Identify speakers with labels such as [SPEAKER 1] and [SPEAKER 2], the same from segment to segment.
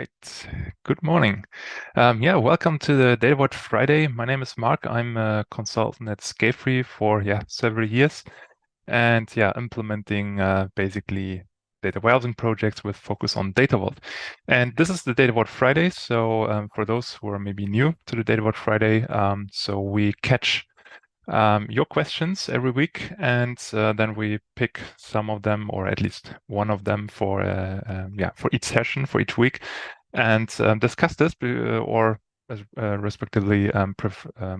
[SPEAKER 1] Right. Good morning. Welcome to the Data Vault Friday. My name is Mark. I'm a consultant at Scalefree for several years, and implementing basically data warehousing projects with focus on Data Vault. And this is the Data Vault Friday. So for those who are maybe new to the Data Vault Friday, so we catch your questions every week, and then we pick some of them, or at least one of them, for each session, for each week, and discuss this, or respectively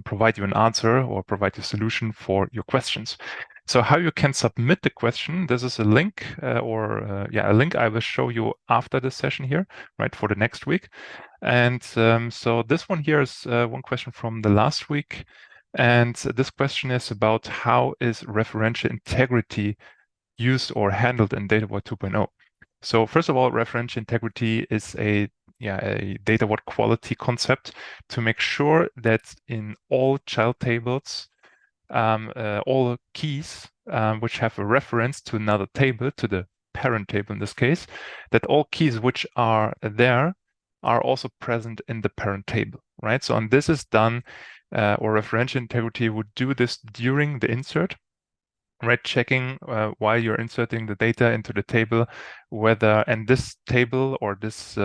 [SPEAKER 1] provide you an answer or provide you a solution for your questions. So how you can submit the question, this is a link a link I will show you after the session here, right, for the next week. And so this one here is one question from the last week. And this question is about how is referential integrity used or handled in Data Vault 2.0. So first of all, referential integrity is a Data Vault quality concept to make sure that in all child tables, all keys which have a reference to another table, to the parent table in this case, that all keys which are there are also present in the parent table, right? So, and this is done, or referential integrity would do this during the insert, right? Checking while you're inserting the data into the table, whether, and this table or this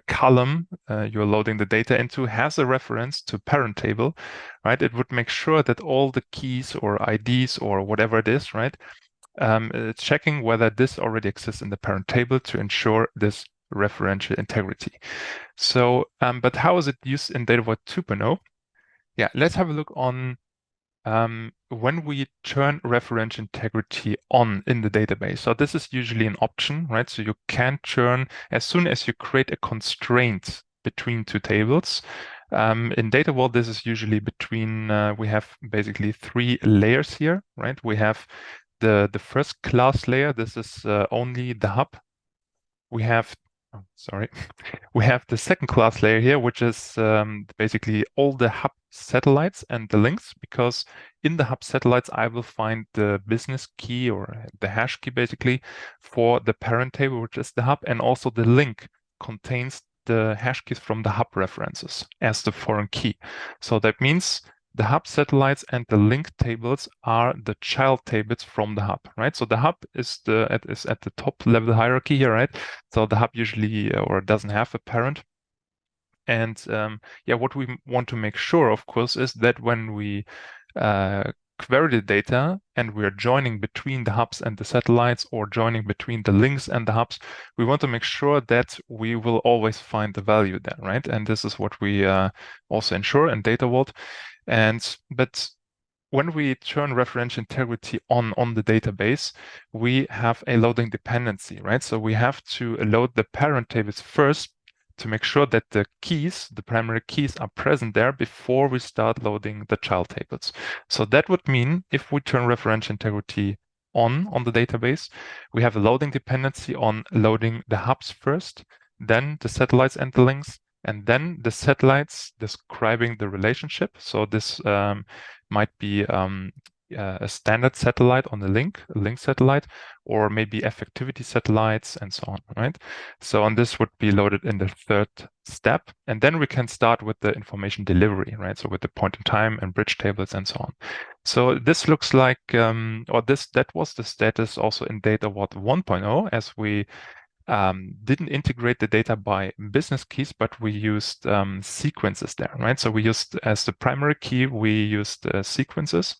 [SPEAKER 1] column you're loading the data into has a reference to parent table, right? It would make sure that all the keys or IDs or whatever it is, right? It's checking whether this already exists in the parent table to ensure this referential integrity. So, but how is it used in Data Vault 2.0? Yeah, let's have a look on when we turn referential integrity on in the database. So this is usually an option, right? So you can turn as soon as you create a constraint between two tables. In Data Vault, this is usually between, we have basically three layers here, right? We have the first class layer. This is only the hub. We have, we have the second class layer here, which is basically all the hub satellites and the links, because in the hub satellites, I will find the business key or the hash key basically for the parent table, which is the hub, and also the link contains the hash keys from the hub references as the foreign key. So that means the hub satellites and the link tables are the child tables from the hub, right? So the hub is at the top level hierarchy here, right? So the hub usually or doesn't have a parent. And what we want to make sure, of course, is that when we query the data and we are joining between the hubs and the satellites, or joining between the links and the hubs, we want to make sure that we will always find the value there, right? And this is what we also ensure in Data Vault. But when we turn referential integrity on the database, we have a loading dependency, right? So we have to load the parent tables first to make sure that the keys, the primary keys, are present there before we start loading the child tables. So that would mean if we turn referential integrity on the database, we have a loading dependency on loading the hubs first, then the satellites and the links, and then the satellites describing the relationship. So this might be a standard satellite on the link, a link satellite, or maybe effectivity satellites and so on, right? So on this would be loaded in the third step. And then we can start with the information delivery, right? So with the point in time and bridge tables and so on. So this looks like, that was the status also in Data Vault 1.0, as we didn't integrate the data by business keys, but we used sequences there, right? So we used, as the primary key, we used sequences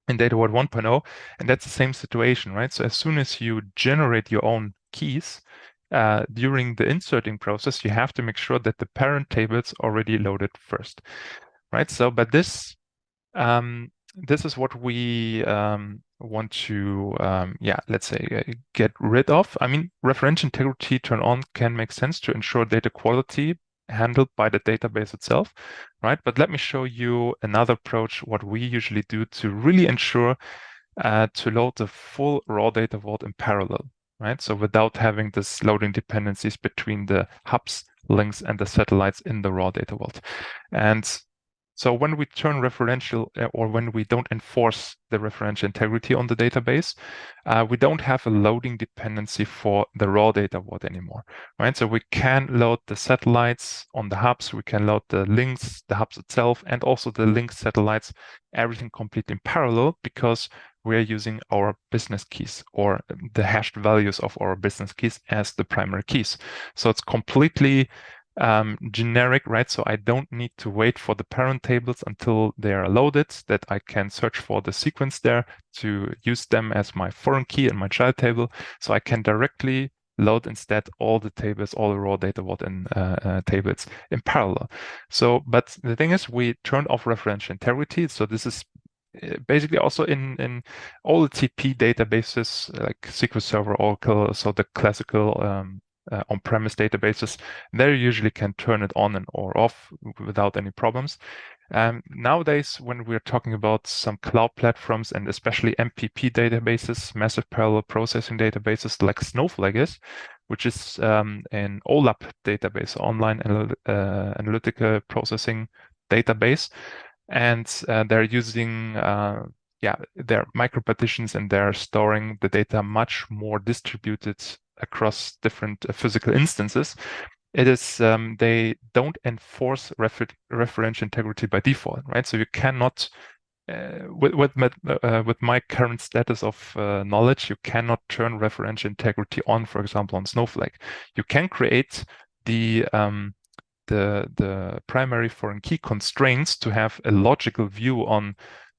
[SPEAKER 1] in Data Vault 1.0, and that's the same situation, right? So as soon as you generate your own keys during the inserting process, you have to make sure that the parent table's already loaded first, right? So, but this is what we want to, let's say, get rid of. I mean, referential integrity turn on can make sense to ensure data quality handled by the database itself, right? But let me show you another approach, what we usually do to really ensure to load the full raw data vault in parallel, right? So without having this loading dependencies between the hubs, links, and the satellites in the raw data vault. And So when we turn referential or when we don't enforce the referential integrity on the database, we don't have a loading dependency for the raw data vault anymore, right? So we can load the satellites on the hubs, we can load the links, the hubs itself, and also the link satellites, everything completely in parallel because we're using our business keys or the hashed values of our business keys as the primary keys. So it's completely generic, right? So I don't need to wait for the parent tables until they are loaded, that I can search for the sequence there to use them as my foreign key in my child table. So I can directly load instead all the tables, all the raw data vault and tables in parallel. So, but the thing is, we turned off referential integrity. So this is basically also in all the TP databases like SQL Server, Oracle, so the classical on-premise databases, they usually can turn it on and or off without any problems. Nowadays, when we're talking about some cloud platforms and especially MPP databases, massive parallel processing databases like Snowflake is, which is an OLAP database, online analytical processing database, and they're using their micro-partitions and they're storing the data much more distributed across different physical instances. It is they don't enforce referential integrity by default, right? So you cannot with my current status of knowledge, you cannot turn referential integrity on, for example, on Snowflake. You can create the primary foreign key constraints to have a logical view on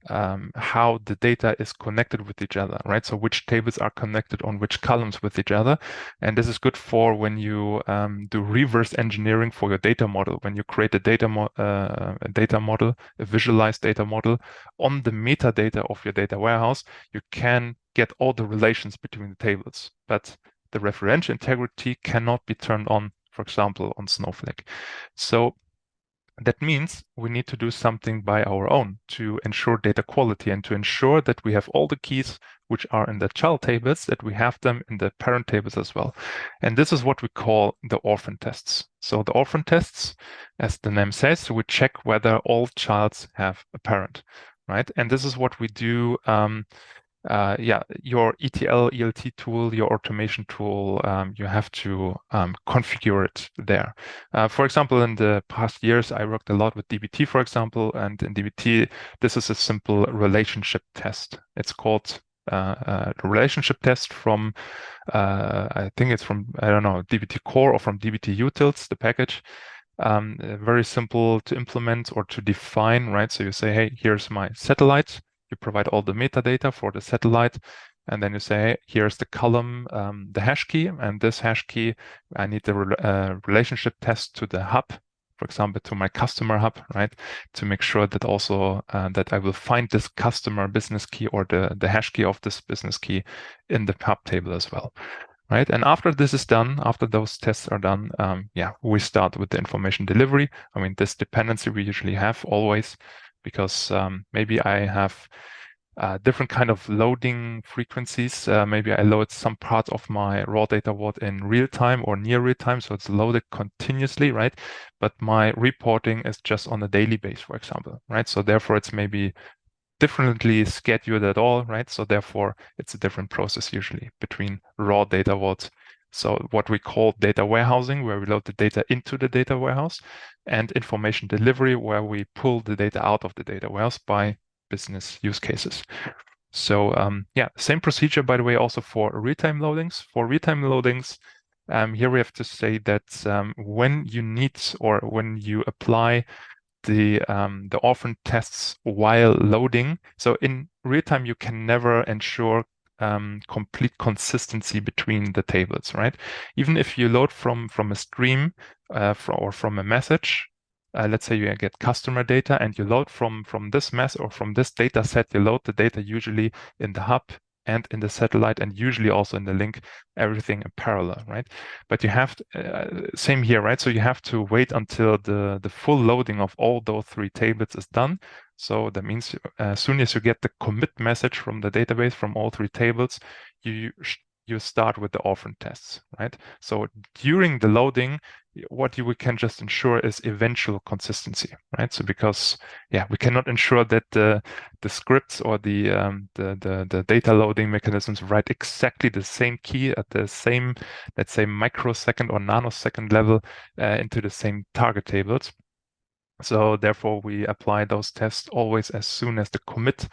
[SPEAKER 1] how the data is connected with each other, right? So which tables are connected on which columns with each other. And this is good for when you do reverse engineering for your data model. When you create a data model, a visualized data model on the metadata of your data warehouse, you can get all the relations between the tables. But the referential integrity cannot be turned on, for example, on Snowflake. So that means we need to do something by our own to ensure data quality and to ensure that we have all the keys which are in the child tables, that we have them in the parent tables as well. And this is what we call the orphan tests. So the orphan tests, as the name says, we check whether all childs have a parent, right? And this is what we do your ETL, ELT tool, your automation tool, you have to configure it there. For example, in the past years, I worked a lot with DBT, for example, and in DBT, this is a simple relationship test. It's called a relationship test from, I think it's from, I don't know, DBT Core or from DBT Utils, the package. Very simple to implement or to define, right? So you say, hey, here's my satellite. You provide all the metadata for the satellite, and then you say, hey, here's the column, the hash key, and this hash key, I need the relationship test to the hub, for example, to my customer hub, right? To make sure that also that I will find this customer business key or the hash key of this business key in the hub table as well. Right. And after this is done, after those tests are done, we start with the information delivery. I mean, this dependency we usually have always, because maybe I have different kind of loading frequencies. Maybe I load some part of my raw data vault in real time or near real time, so it's loaded continuously, right? But my reporting is just on a daily base, for example, right? So therefore, it's maybe differently scheduled at all, right? So therefore, it's a different process usually between raw data vaults. So what we call data warehousing, where we load the data into the data warehouse, and information delivery, where we pull the data out of the data warehouse by business use cases. So same procedure, by the way, also for real-time loadings. For real-time loadings, here we have to say that when you need or when you apply the orphan tests while loading. So in real time, you can never ensure complete consistency between the tables, right? Even if you load from a stream or from a message, let's say you get customer data and you load from this mess or from this data set, you load the data usually in the hub and in the satellite and usually also in the link, everything in parallel, right? But you have to, same here, right? So you have to wait until the full loading of all those three tables is done. So that means as soon as you get the commit message from the database from all three tables, you start with the orphan tests, right? So during the loading, what we can just ensure is eventual consistency, right? So because we cannot ensure that the scripts or the data loading mechanisms write exactly the same key at the same, let's say, microsecond or nanosecond level into the same target tables. So therefore, we apply those tests always as soon as the commit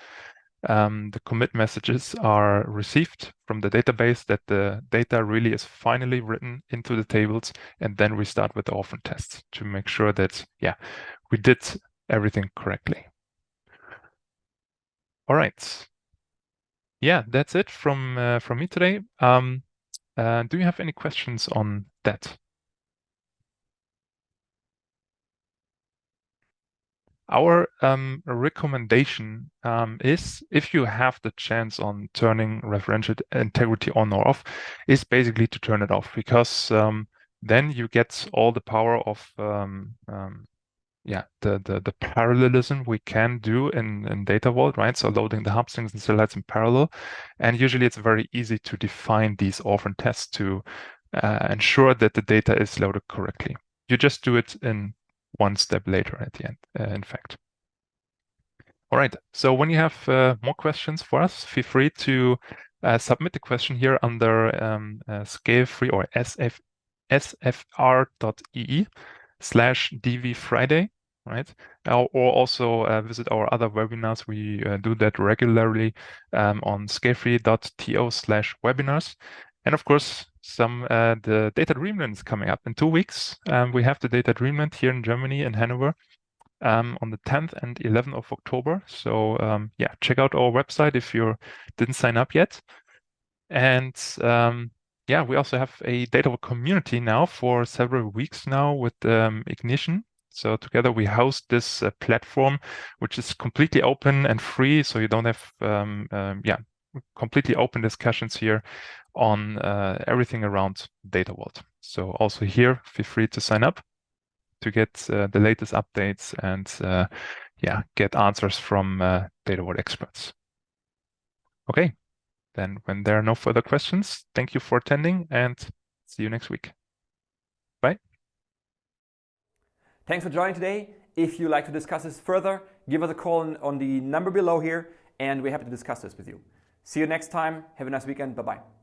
[SPEAKER 1] messages are received from the database, that the data really is finally written into the tables, and then we start with the orphan tests to make sure that we did everything correctly. All right. Yeah, that's it from me today. Do you have any questions on that? Our recommendation is, if you have the chance on turning referential integrity on or off, is basically to turn it off, because then you get all the power of the parallelism we can do in Data Vault, right? So loading the hub strings and silhouettes in parallel, and usually it's very easy to define these orphan tests to ensure that the data is loaded correctly. You just do it in one step later at the end, in fact. All right. So when you have more questions for us, feel free to submit the question here under Scalefree or sfr.ee/dvfriday, right? Or also visit our other webinars. We do that regularly on scalefree.to/webinars. And of course, the Data Dreamland is coming up in 2 weeks. We have the Data Dreamland here in Germany, in Hanover, on the 10th and 11th of October. So check out our website if you didn't sign up yet. And we also have a Data Vault community now for several weeks now with Ignition. So together we host this platform, which is completely open and free. So you don't have completely open discussions here on everything around Data Vault. So also here, feel free to sign up to get the latest updates and get answers from Data Vault experts. Okay, then when there are no further questions, thank you for attending and see you next week. Bye.
[SPEAKER 2] Thanks for joining today. If you'd like to discuss this further, give us a call on the number below here, and we're happy to discuss this with you. See you next time. Have a nice weekend. Bye-bye.